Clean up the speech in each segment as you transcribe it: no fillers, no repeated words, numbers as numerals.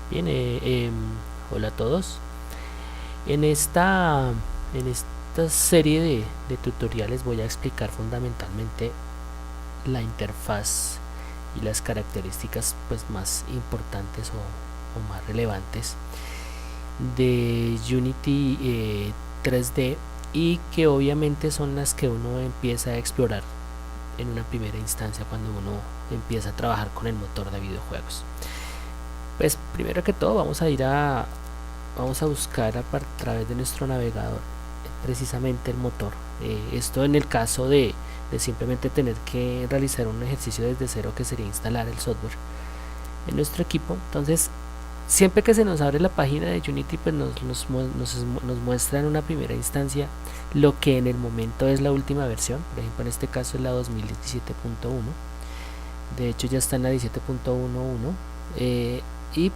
Bien, hola a todos. En esta serie de tutoriales voy a explicar fundamentalmente la interfaz y las características pues más importantes o más relevantes de Unity 3D, y que obviamente son las que uno empieza a explorar en una primera instancia cuando uno empieza a trabajar con el motor de videojuegos. Pues primero que todo vamos a buscar a través de nuestro navegador precisamente el motor. Esto en el caso de simplemente tener que realizar un ejercicio desde cero, que sería instalar el software en nuestro equipo. Entonces, siempre que se nos abre la página de Unity, pues nos muestra en una primera instancia lo que en el momento es la última versión. Por ejemplo, en este caso es la 2017.1. De hecho ya está en la 17.11. Y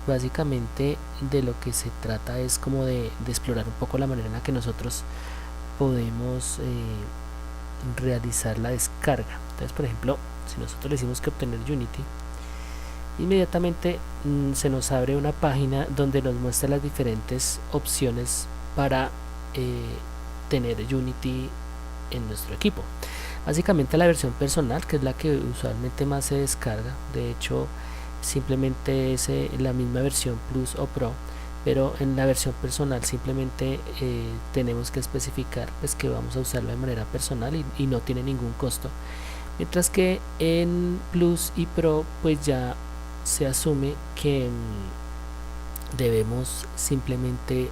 básicamente de lo que se trata es como de explorar un poco la manera en la que nosotros podemos realizar la descarga. Entonces, por ejemplo, si nosotros le decimos que obtener Unity, inmediatamente se nos abre una página donde nos muestra las diferentes opciones para tener Unity en nuestro equipo. Básicamente la versión personal, que es la que usualmente más se descarga. De hecho, simplemente es la misma versión Plus o Pro, pero en la versión personal simplemente tenemos que especificar pues que vamos a usarlo de manera personal y no tiene ningún costo, mientras que en Plus y Pro pues ya se asume que debemos simplemente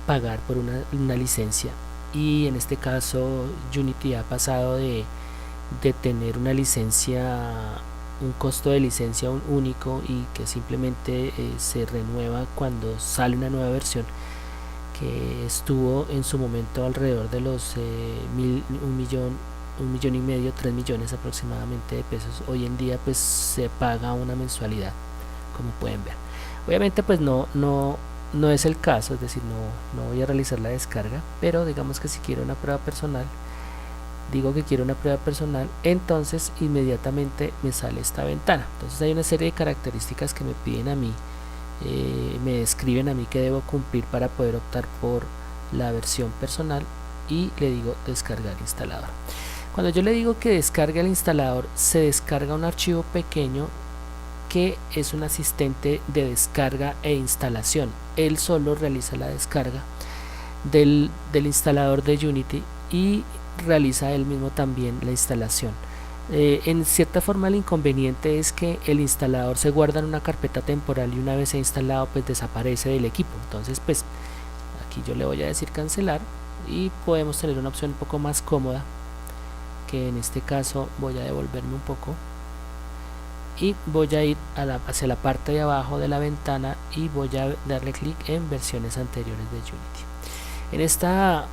pagar por una licencia. Y en este caso Unity ha pasado de tener una licencia, un costo de licencia único, y que simplemente se renueva cuando sale una nueva versión, que estuvo en su momento alrededor de los 1.500.000, 3 millones aproximadamente de pesos. Hoy en día pues se paga una mensualidad, como pueden ver. Obviamente pues no es el caso, es decir, no voy a realizar la descarga, pero digamos que si quiero una prueba personal, digo que quiero una prueba personal, entonces inmediatamente me sale esta ventana. Entonces hay una serie de características que me piden a mí, me describen a mí que debo cumplir para poder optar por la versión personal, y le digo descargar instalador. Cuando yo le digo que descargue el instalador, se descarga un archivo pequeño que es un asistente de descarga e instalación. Él solo realiza la descarga del instalador de Unity y realiza él mismo también la instalación. En cierta forma el inconveniente es que el instalador se guarda en una carpeta temporal y una vez se ha instalado pues desaparece del equipo. Entonces pues aquí yo le voy a decir cancelar y podemos tener una opción un poco más cómoda, que en este caso voy a devolverme un poco y voy a ir hacia la parte de abajo de la ventana y voy a darle clic en versiones anteriores de Unity. En esta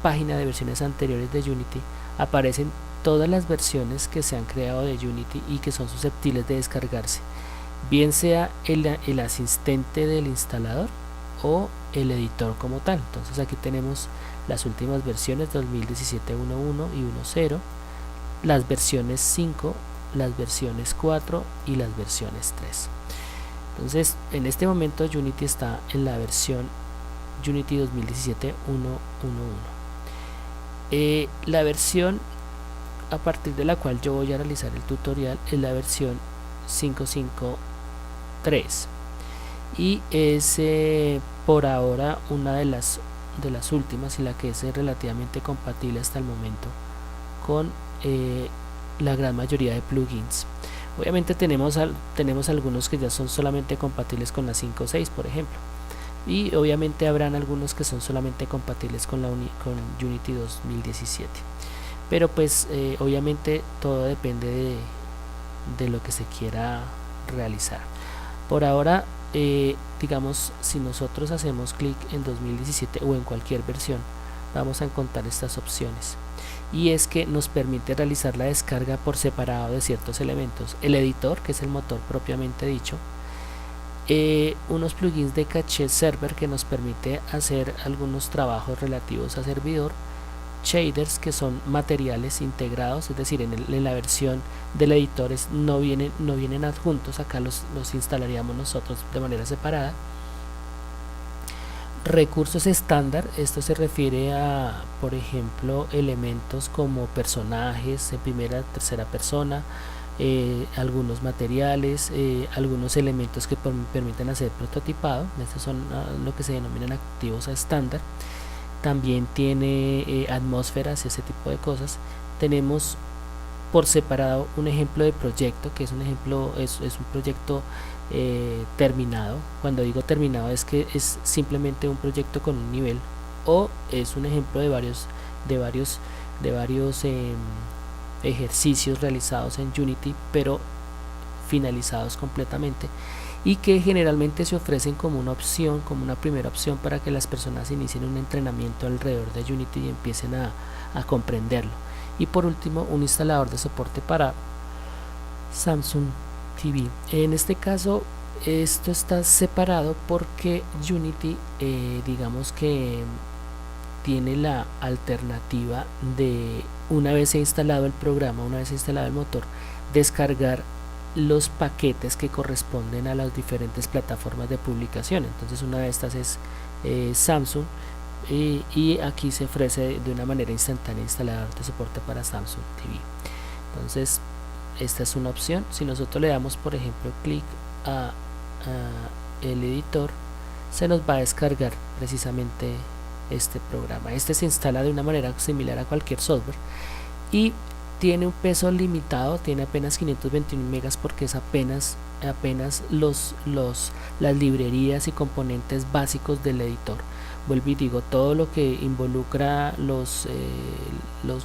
página de versiones anteriores de Unity aparecen todas las versiones que se han creado de Unity y que son susceptibles de descargarse, bien sea el asistente del instalador o el editor como tal. Entonces aquí tenemos las últimas versiones 2017 1.1 y 1.0, las versiones 5, las versiones 4 y las versiones 3. Entonces en este momento Unity está en la versión Unity 2017 1.1.1. La versión a partir de la cual yo voy a realizar el tutorial es la versión 5.5.3 y es por ahora una de las últimas y la que es relativamente compatible hasta el momento con la gran mayoría de plugins. Obviamente tenemos algunos que ya son solamente compatibles con la 5.6, por ejemplo, y obviamente habrán algunos que son solamente compatibles con Unity 2017, pero pues obviamente todo depende de lo que se quiera realizar. Por ahora digamos, si nosotros hacemos clic en 2017 o en cualquier versión, vamos a encontrar estas opciones, y es que nos permite realizar la descarga por separado de ciertos elementos: el editor, que es el motor propiamente dicho, unos plugins de caché server que nos permite hacer algunos trabajos relativos a servidor, shaders, que son materiales integrados, es decir, en la versión del editor no vienen adjuntos, acá los instalaríamos nosotros de manera separada. Recursos estándar, esto se refiere a, por ejemplo, elementos como personajes en primera, tercera persona, algunos materiales, algunos elementos que permiten hacer prototipado. Estos son lo que se denominan activos estándar. También tiene atmósferas y ese tipo de cosas. Tenemos por separado un ejemplo de proyecto, que es un ejemplo, es un proyecto terminado. Cuando digo terminado es que es simplemente un proyecto con un nivel, o es un ejemplo de varios ejercicios realizados en Unity, pero finalizados completamente, y que generalmente se ofrecen como una opción, como una primera opción, para que las personas inicien un entrenamiento alrededor de Unity y empiecen a comprenderlo. Y por último, un instalador de soporte para Samsung TV. En este caso esto está separado porque Unity digamos que tiene la alternativa de, una vez he instalado el programa, una vez he instalado el motor, descargar los paquetes que corresponden a las diferentes plataformas de publicación. Entonces una de estas es Samsung, y aquí se ofrece de una manera instantánea instalador de soporte para Samsung TV. Entonces esta es una opción. Si nosotros le damos, por ejemplo, clic a el editor, se nos va a descargar precisamente este programa. Este se instala de una manera similar a cualquier software y tiene un peso limitado, tiene apenas 521 megas, porque es apenas las librerías y componentes básicos del editor. Vuelvo y digo, todo lo que involucra los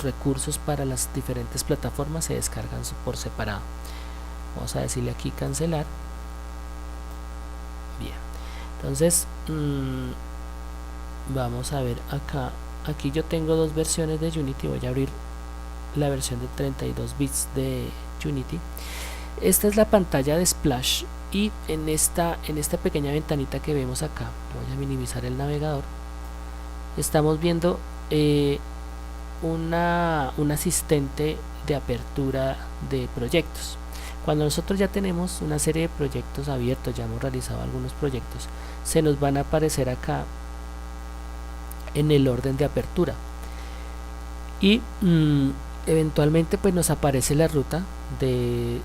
recursos para las diferentes plataformas se descargan por separado. Vamos a decirle aquí cancelar. Bien, entonces vamos a ver acá. Aquí yo tengo dos versiones de Unity. Voy a abrir la versión de 32 bits de Unity. Esta es la pantalla de Splash, y en esta pequeña ventanita que vemos acá, voy a minimizar el navegador, estamos viendo un asistente de apertura de proyectos. Cuando nosotros ya tenemos una serie de proyectos abiertos, ya hemos realizado algunos proyectos, se nos van a aparecer acá en el orden de apertura, y eventualmente pues nos aparece la ruta en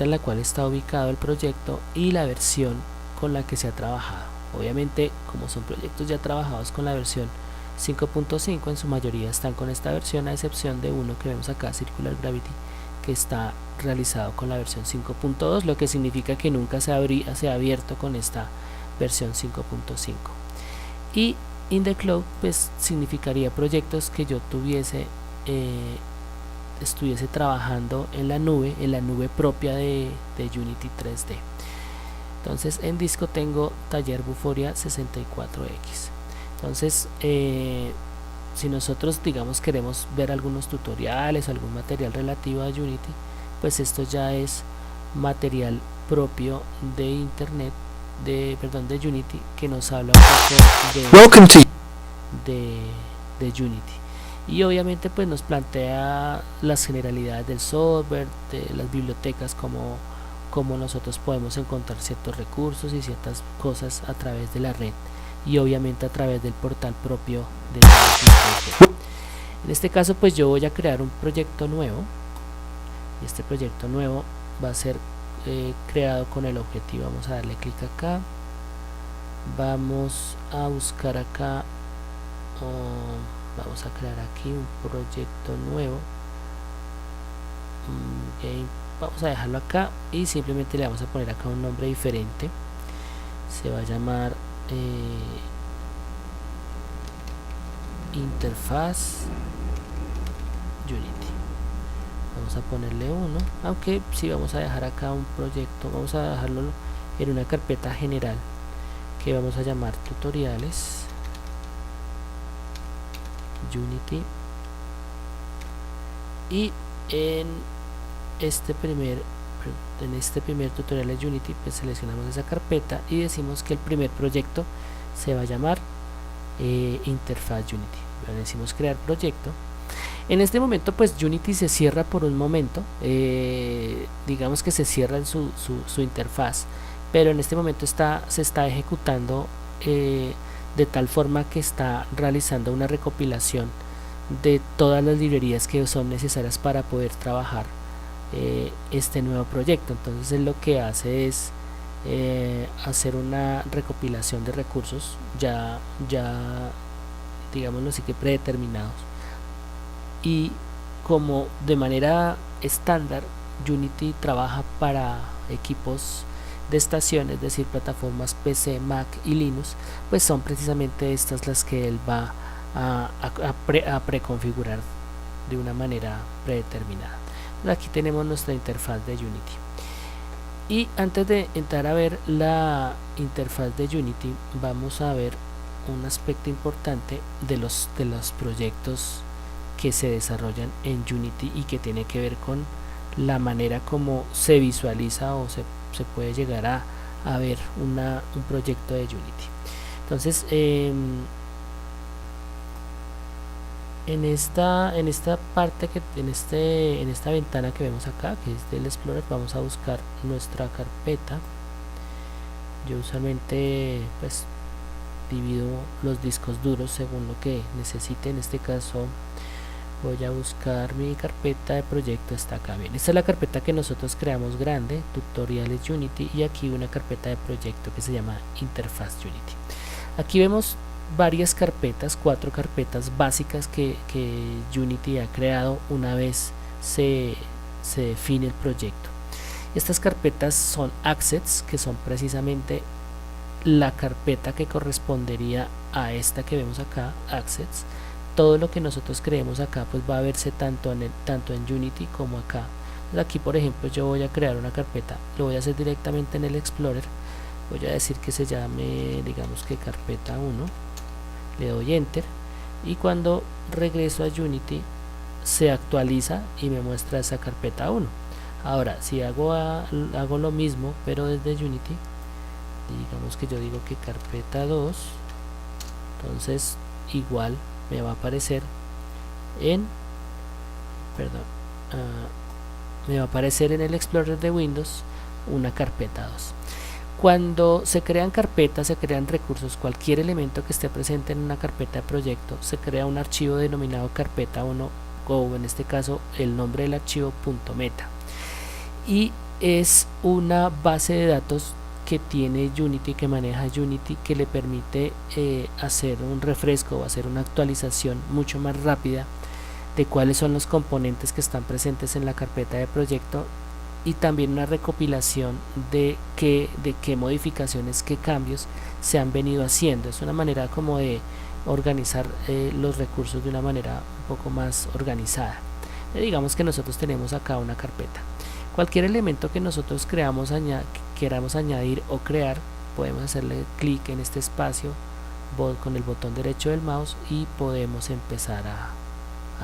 la cual está ubicado el proyecto y la versión con la que se ha trabajado. Obviamente, como son proyectos ya trabajados con la versión 5.5, en su mayoría están con esta versión, a excepción de uno que vemos acá, Circular Gravity, que está realizado con la versión 5.2, lo que significa que nunca se ha abierto con esta versión 5.5. Y in the cloud pues significaría proyectos que yo estuviese trabajando en la nube propia de Unity 3D. Entonces en disco tengo Taller Vuforia 64X. Entonces si nosotros digamos queremos ver algunos tutoriales o algún material relativo a Unity, pues esto ya es material propio de internet, de Unity, que nos habla un poco de Unity. Y obviamente pues nos plantea las generalidades del software, de las bibliotecas, como nosotros podemos encontrar ciertos recursos y ciertas cosas a través de la red, y obviamente a través del portal propio de Unity. En este caso pues yo voy a crear un proyecto nuevo, y este proyecto nuevo va a ser creado con el objetivo. Vamos a darle clic acá, vamos a buscar acá, vamos a crear aquí un proyecto nuevo, vamos a dejarlo acá y simplemente le vamos a poner acá un nombre diferente. Se va a llamar Interfaz Unity. Vamos a ponerle uno, aunque si vamos a dejar acá un proyecto, vamos a dejarlo en una carpeta general que vamos a llamar tutoriales Unity, y en este primer tutorial de Unity pues seleccionamos esa carpeta y decimos que el primer proyecto se va a llamar Interfaz Unity. le decimos crear proyecto. En este momento pues Unity se cierra por un momento, digamos que se cierra en su interfaz, pero en este momento se está ejecutando de tal forma que está realizando una recopilación de todas las librerías que son necesarias para poder trabajar este nuevo proyecto. Entonces él lo que hace es hacer una recopilación de recursos ya digámoslo así que predeterminados, y como de manera estándar Unity trabaja para equipos de estación, es decir, plataformas PC, Mac y Linux, pues son precisamente estas las que él va a preconfigurar de una manera predeterminada. Aquí tenemos nuestra interfaz de Unity. Y antes de entrar a ver la interfaz de Unity, vamos a ver un aspecto importante de los proyectos que se desarrollan en Unity y que tiene que ver con la manera como se visualiza o se puede llegar a ver un proyecto de Unity. Entonces en esta parte en esta ventana que vemos acá, que es del Explorer, vamos a buscar nuestra carpeta. Yo usualmente pues divido los discos duros según lo que necesite. En este caso voy a buscar mi carpeta de proyecto, está acá. Bien, esta es la carpeta que nosotros creamos grande, tutoriales Unity, y aquí una carpeta de proyecto que se llama interfaz Unity. Aquí vemos varias carpetas, 4 carpetas básicas que Unity ha creado una vez se define el proyecto. Estas carpetas son assets, que son precisamente la carpeta que correspondería a esta que vemos acá, assets. Todo lo que nosotros creemos acá pues va a verse tanto en Unity como acá. Aquí por ejemplo yo voy a crear una carpeta, lo voy a hacer directamente en el Explorer. Voy a decir que se llame, digamos que carpeta 1, le doy enter, y cuando regreso a Unity se actualiza y me muestra esa carpeta 1. Ahora si hago lo mismo pero desde Unity, digamos que yo digo que carpeta 2, entonces igual me va a aparecer me va a aparecer en el Explorer de Windows una carpeta 2. Cuando se crean carpetas, se crean recursos, cualquier elemento que esté presente en una carpeta de proyecto, se crea un archivo denominado carpeta 1, o en este caso el nombre del archivo .meta, y es una base de datos que tiene Unity, que maneja Unity, que le permite hacer un refresco o hacer una actualización mucho más rápida de cuáles son los componentes que están presentes en la carpeta de proyecto, y también una recopilación de qué modificaciones, qué cambios se han venido haciendo. Es una manera como de organizar los recursos de una manera un poco más organizada. Digamos que nosotros tenemos acá una carpeta. Cualquier elemento que nosotros queramos añadir o crear, podemos hacerle clic en este espacio con el botón derecho del mouse y podemos empezar a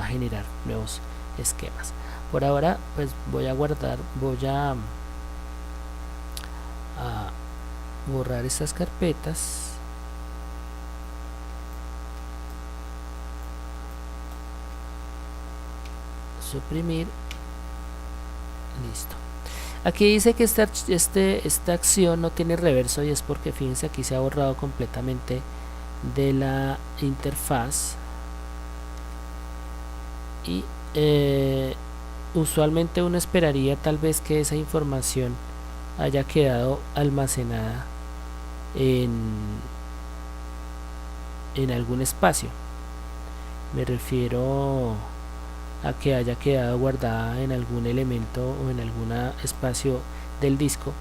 generar nuevos esquemas. Por ahora pues voy a borrar estas carpetas, suprimir, listo. Aquí dice que esta acción no tiene reverso, y es porque fíjense, aquí se ha borrado completamente de la interfaz, y usualmente uno esperaría tal vez que esa información haya quedado almacenada en algún espacio. Me refiero a que haya quedado guardada en algún elemento o en algún espacio del disco,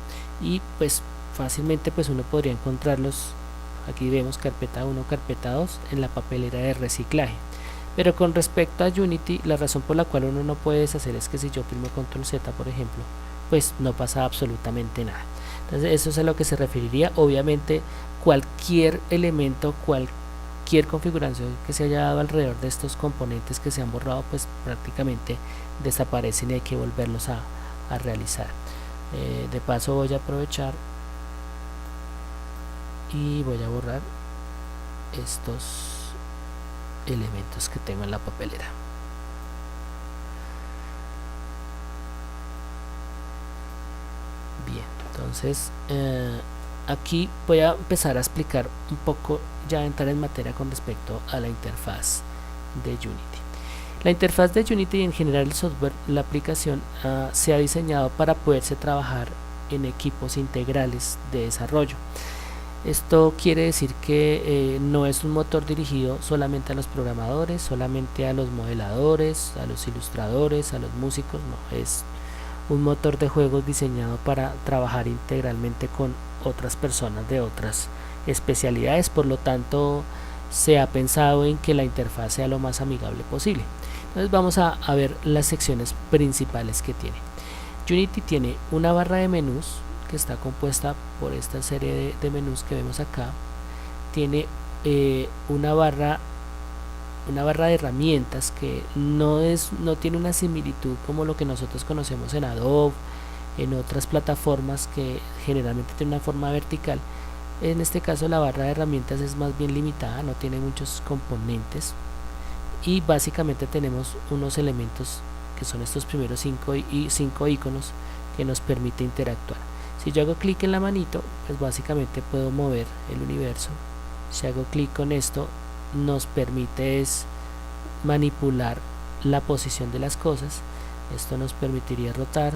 y pues fácilmente pues uno podría encontrarlos. Aquí vemos carpeta 1, carpeta 2 en la papelera de reciclaje. Pero con respecto a Unity, la razón por la cual uno no puede deshacer es que si yo oprimo Control Z, por ejemplo, pues no pasa absolutamente nada. Entonces eso es a lo que se referiría. Obviamente cualquier elemento, cualquier configuración que se haya dado alrededor de estos componentes que se han borrado, pues prácticamente desaparecen y hay que volverlos a realizar. De paso voy a aprovechar y voy a borrar estos elementos que tengo en la papelera. Bien, entonces aquí voy a empezar a explicar un poco, ya entrar en materia con respecto a la interfaz de Unity. La interfaz de Unity y en general el software, la aplicación se ha diseñado para poderse trabajar en equipos integrales de desarrollo. Esto quiere decir que no es un motor dirigido solamente a los programadores, solamente a los modeladores, a los ilustradores, a los músicos, no, es un motor de juegos diseñado para trabajar integralmente con otras personas de otras especialidades. Por lo tanto, se ha pensado en que la interfaz sea lo más amigable posible. Entonces vamos a ver las secciones principales que tiene. Unity tiene una barra de menús que está compuesta por esta serie de menús que vemos acá. Tiene una barra de herramientas que no tiene una similitud como lo que nosotros conocemos en Adobe, en otras plataformas que generalmente tienen una forma vertical. En este caso la barra de herramientas es más bien limitada, no tiene muchos componentes y básicamente tenemos unos elementos que son estos primeros 5 iconos que nos permite interactuar. Si yo hago clic en la manito, pues básicamente puedo mover el universo. Si hago clic con esto, nos permite manipular la posición de las cosas. Esto nos permitiría rotar,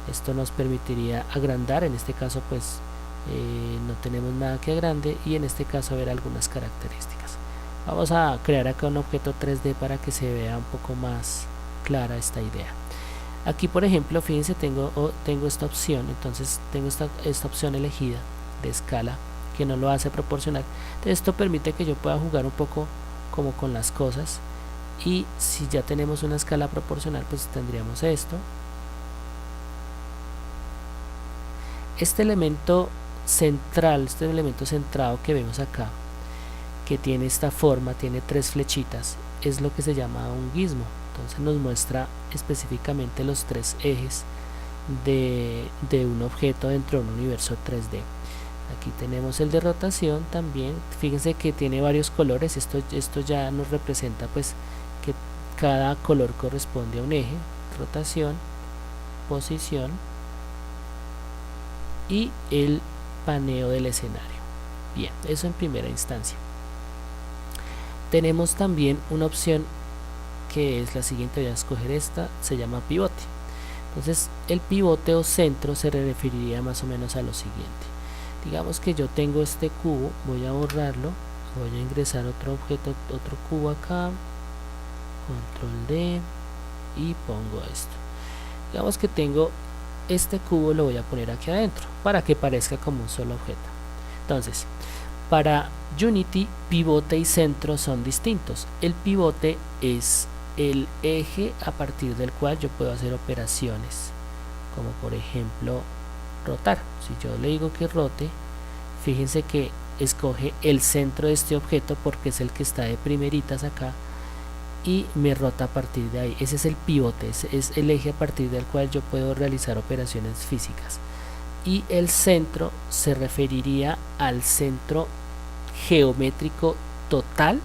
esto nos permitiría agrandar. En este caso pues no tenemos nada que agrande, y en este caso ver algunas características. Vamos a crear acá un objeto 3D para que se vea un poco más clara esta idea. Aquí por ejemplo, fíjense, tengo esta opción, entonces tengo esta opción elegida de escala que no lo hace proporcional. Entonces esto permite que yo pueda jugar un poco como con las cosas, y si ya tenemos una escala proporcional pues tendríamos esto. Este elemento central, este elemento centrado que vemos acá, que tiene esta forma, tiene 3 flechitas, es lo que se llama un gizmo. Entonces nos muestra específicamente los 3 ejes de un objeto dentro de un universo 3D. Aquí tenemos el de rotación también. Fíjense que tiene varios colores. Esto ya nos representa pues que cada color corresponde a un eje: rotación, posición y el paneo del escenario. Bien, eso en primera instancia. Tenemos también una opción que es la siguiente, voy a escoger esta, se llama pivote. Entonces el pivote o centro se referiría más o menos a lo siguiente. Digamos que yo tengo este cubo, voy a borrarlo, voy a ingresar otro objeto, otro cubo acá, control D y pongo esto. Digamos que tengo este cubo, lo voy a poner aquí adentro para que parezca como un solo objeto. Entonces, para Unity, pivote y centro son distintos. El pivote es el eje a partir del cual yo puedo hacer operaciones, como por ejemplo rotar. Si yo le digo que rote, fíjense que escoge el centro de este objeto porque es el que está de primeritas acá y me rota a partir de ahí. Ese es el pivote, es el eje a partir del cual yo puedo realizar operaciones físicas. Y el centro se referiría al centro geométrico total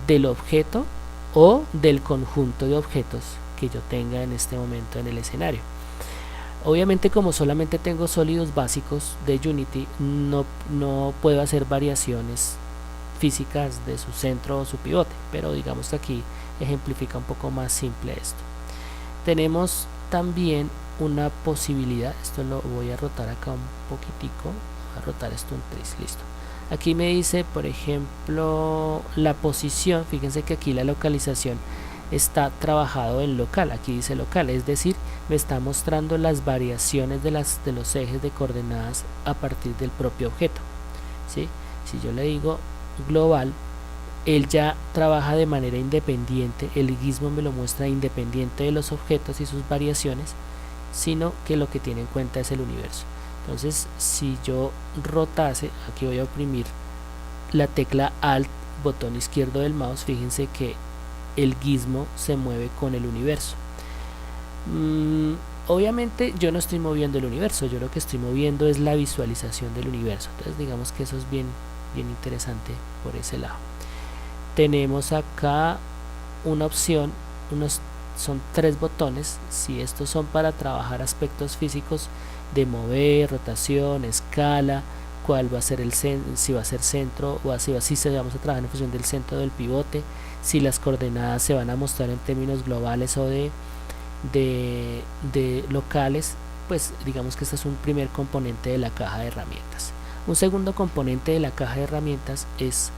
del objeto o del conjunto de objetos que yo tenga en este momento en el escenario. Obviamente, como solamente tengo sólidos básicos de Unity, no puedo hacer variaciones físicas de su centro o su pivote, pero digamos que aquí ejemplifica un poco más simple esto. Tenemos también una posibilidad, esto lo voy a rotar acá un poquitico, voy a rotar esto un 3, listo. Aquí me dice, por ejemplo, la posición. Fíjense que aquí la localización está trabajado en local, aquí dice local, es decir, me está mostrando las variaciones de los ejes de coordenadas a partir del propio objeto, ¿sí? Si yo le digo global, él ya trabaja de manera independiente, el gizmo me lo muestra independiente de los objetos y sus variaciones, sino que lo que tiene en cuenta es el universo. Entonces, si yo rotase, aquí voy a oprimir la tecla Alt, botón izquierdo del mouse, fíjense que el gizmo se mueve con el universo. Obviamente yo no estoy moviendo el universo, yo lo que estoy moviendo es la visualización del universo. Entonces digamos que eso es bien interesante por ese lado. tenemos acá una opción, son 3 botones. Si estos son para trabajar aspectos físicos de mover, rotación, escala, cuál va a ser si va a ser centro o así, si vamos a trabajar en función del centro del pivote, si las coordenadas se van a mostrar en términos globales o de locales, pues digamos que este es un primer componente de la caja de herramientas. Un segundo componente de la caja de herramientas es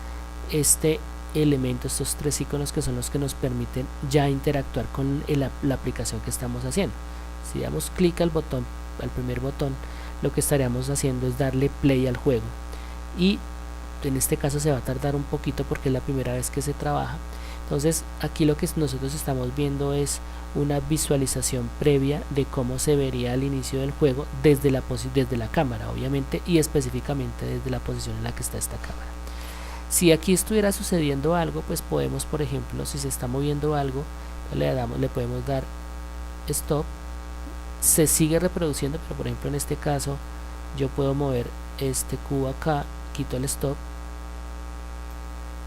este elemento, estos 3 iconos que son los que nos permiten ya interactuar con la aplicación que estamos haciendo. Si damos clic al primer botón, lo que estaríamos haciendo es darle play al juego, y en este caso se va a tardar un poquito porque es la primera vez que se trabaja. Entonces aquí lo que nosotros estamos viendo es una visualización previa de cómo se vería al inicio del juego desde la cámara, obviamente, y específicamente desde la posición en la que está esta cámara. Si aquí estuviera sucediendo algo, pues podemos, por ejemplo, si se está moviendo algo, le podemos dar stop. Se sigue reproduciendo, pero por ejemplo en este caso yo puedo mover este cubo acá, quito el stop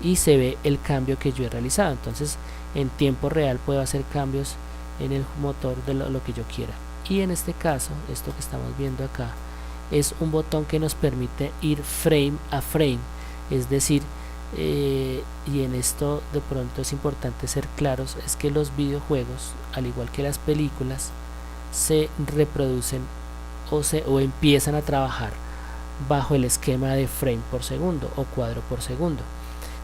y se ve el cambio que yo he realizado. Entonces en tiempo real puedo hacer cambios en el motor de lo que yo quiera. Y en este caso, esto que estamos viendo acá es un botón que nos permite ir frame a frame, es decir, y en esto de pronto es importante ser claros, es que los videojuegos, al igual que las películas, se reproducen o empiezan a trabajar bajo el esquema de frame por segundo o cuadro por segundo.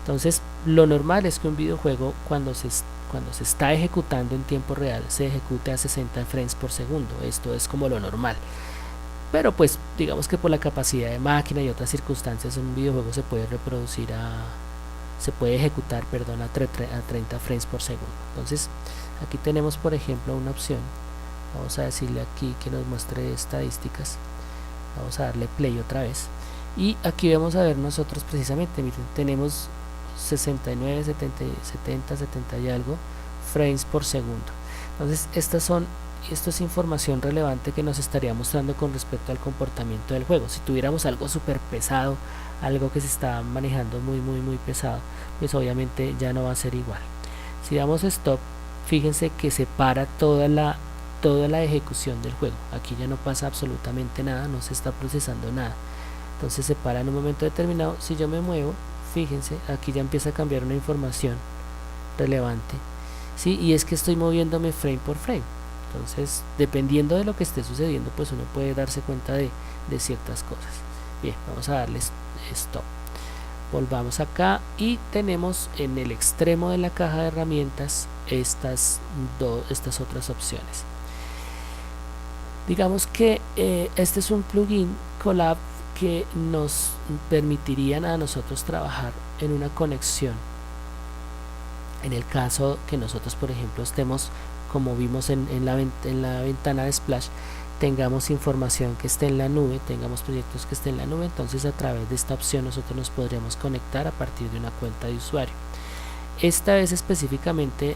Entonces lo normal es que un videojuego cuando se está ejecutando en tiempo real se ejecute a 60 frames por segundo. Esto es como lo normal, pero pues digamos que por la capacidad de máquina y otras circunstancias un videojuego se puede ejecutar a 30 frames por segundo. Entonces aquí tenemos, por ejemplo, una opción. Vamos a decirle aquí que nos muestre estadísticas. Vamos a darle play otra vez y aquí vamos a ver nosotros precisamente, miren, tenemos 69, 70, 70 y algo frames por segundo. Entonces esto es información relevante que nos estaría mostrando con respecto al comportamiento del juego. Si tuviéramos algo súper pesado, algo que se está manejando muy pesado, pues obviamente ya no va a ser igual. Si damos stop, fíjense que se para toda la ejecución del juego. Aquí ya no pasa absolutamente nada, no se está procesando nada. Entonces se para en un momento determinado. Si yo me muevo, fíjense, aquí ya empieza a cambiar una información relevante, ¿sí? Y es que estoy moviéndome frame por frame. Entonces, dependiendo de lo que esté sucediendo, pues uno puede darse cuenta de ciertas cosas. Bien, vamos a darle stop. Volvamos acá y tenemos en el extremo de la caja de herramientas estas otras opciones. Digamos que este es un plugin Colab que nos permitirían a nosotros trabajar en una conexión. En el caso que nosotros, por ejemplo, estemos, como vimos en la ventana de Splash, tengamos información que esté en la nube, tengamos proyectos que estén en la nube, entonces a través de esta opción nosotros nos podríamos conectar a partir de una cuenta de usuario. Esta es específicamente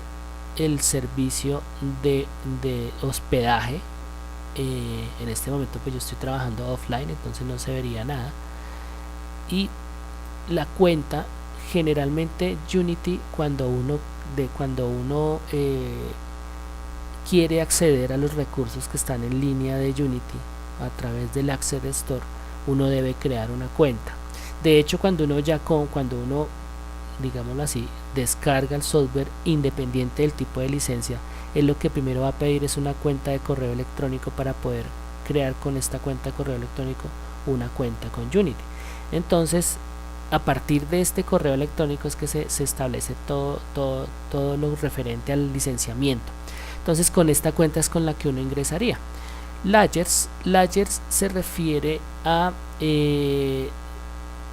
el servicio de hospedaje. En este momento pues yo estoy trabajando offline, entonces no se vería nada. Y la cuenta, generalmente Unity, cuando uno quiere acceder a los recursos que están en línea de Unity a través del Access Store, uno debe crear una cuenta. De hecho, cuando uno digámoslo así, descarga el software, independiente del tipo de licencia, él lo que primero va a pedir es una cuenta de correo electrónico para poder crear con esta cuenta de correo electrónico una cuenta con Unity. Entonces, a partir de este correo electrónico es que se establece todo lo referente al licenciamiento. Entonces, con esta cuenta es con la que uno ingresaría. Layers se refiere a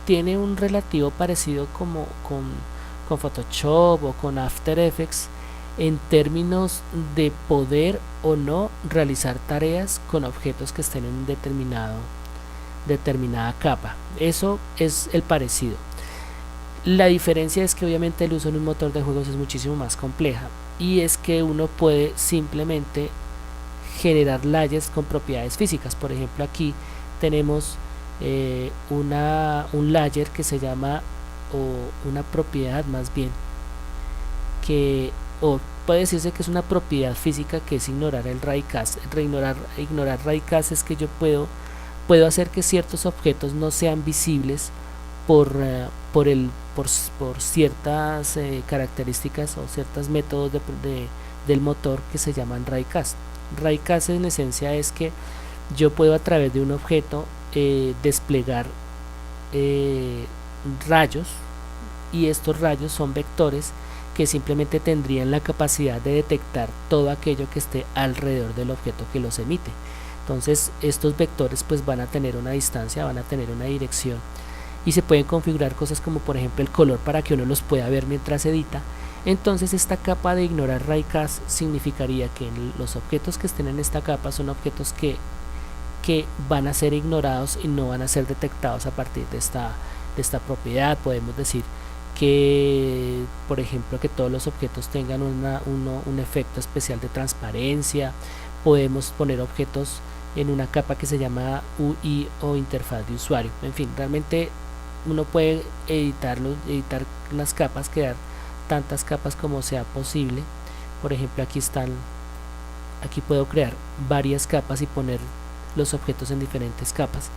tiene un relativo parecido como con Photoshop o con After Effects en términos de poder o no realizar tareas con objetos que estén en determinada capa. Eso es el parecido. La diferencia es que obviamente el uso en un motor de juegos es muchísimo más compleja, y es que uno puede simplemente generar layers con propiedades físicas. Por ejemplo, aquí tenemos un layer que se llama, o una propiedad más bien, o puede decirse que es una propiedad física, que es ignorar el RaiCast. Ignorar RaiCast es que yo puedo hacer que ciertos objetos no sean visibles por ciertas características o ciertos métodos del motor que se llaman RaiCast. RaiCast en esencia es que yo puedo a través de un objeto desplegar rayos, y estos rayos son vectores que simplemente tendrían la capacidad de detectar todo aquello que esté alrededor del objeto que los emite. Entonces estos vectores pues van a tener una distancia, van a tener una dirección, y se pueden configurar cosas como por ejemplo el color para que uno los pueda ver mientras edita. Entonces esta capa de ignorar RaiCast significaría que los objetos que estén en esta capa son objetos que van a ser ignorados y no van a ser detectados a partir de esta propiedad. Podemos decir que por ejemplo que todos los objetos tengan un efecto especial de transparencia. Podemos poner objetos en una capa que se llama UI o interfaz de usuario. En fin, realmente uno puede editar las capas, crear tantas capas como sea posible. Por ejemplo, aquí puedo crear varias capas y poner los objetos en diferentes capas.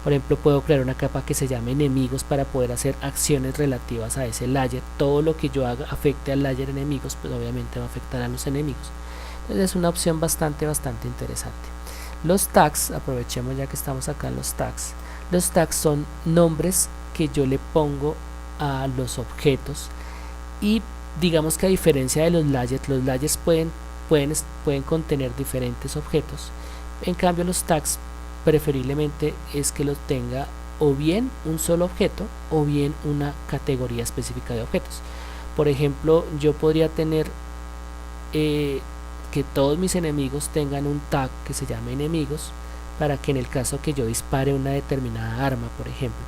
Por ejemplo, puedo crear una capa que se llame enemigos para poder hacer acciones relativas a ese layer. Todo lo que yo haga afecte al layer enemigos, pues obviamente va a afectar a los enemigos. Entonces es una opción bastante interesante. Los tags, aprovechemos ya que estamos acá en los tags. Los tags son nombres que yo le pongo a los objetos, y digamos que a diferencia de los layers pueden contener diferentes objetos. En cambio los tags preferiblemente es que los tenga o bien un solo objeto o bien una categoría específica de objetos. Por ejemplo, yo podría tener que todos mis enemigos tengan un tag que se llame enemigos, para que en el caso que yo dispare una determinada arma, por ejemplo,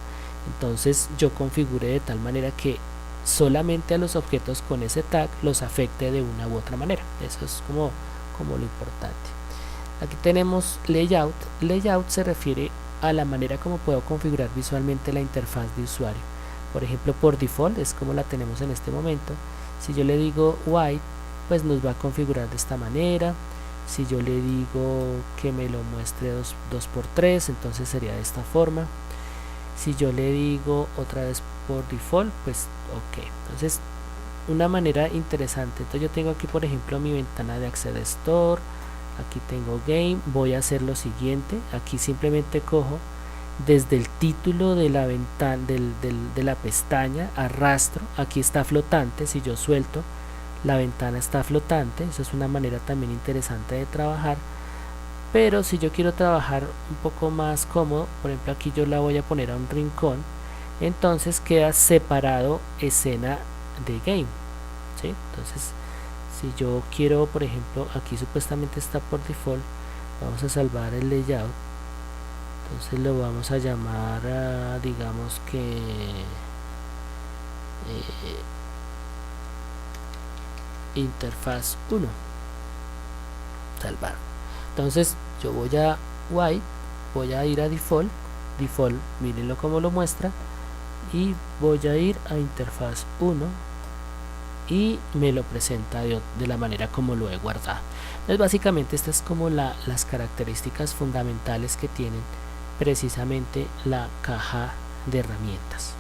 entonces yo configure de tal manera que solamente a los objetos con ese tag los afecte de una u otra manera. Eso es como lo importante. Aquí tenemos layout. Layout se refiere a la manera como puedo configurar visualmente la interfaz de usuario. Por ejemplo, por default es como la tenemos en este momento. Si yo le digo white, pues nos va a configurar de esta manera. Si yo le digo que me lo muestre 2×3, entonces sería de esta forma. Si yo le digo otra vez por default, pues ok. Entonces una manera interesante. Entonces yo tengo aquí por ejemplo mi ventana de Access Store, aquí tengo Game. Voy a hacer lo siguiente. Aquí simplemente cojo desde el título de la ventana de la pestaña, arrastro. Aquí está flotante. Si yo suelto, la ventana está flotante. Eso es una manera también interesante de trabajar. Pero si yo quiero trabajar un poco más cómodo, por ejemplo aquí yo la voy a poner a un rincón, entonces queda separado escena de game, ¿sí? Entonces si yo quiero, por ejemplo, aquí supuestamente está por default, vamos a salvar el layout, entonces lo vamos a llamar digamos que interfaz 1, salvar. Entonces yo voy a white, voy a ir a default, mírenlo como lo muestra, y voy a ir a interfaz 1 y me lo presenta de la manera como lo he guardado. Entonces básicamente estas es como las características fundamentales que tienen precisamente la caja de herramientas.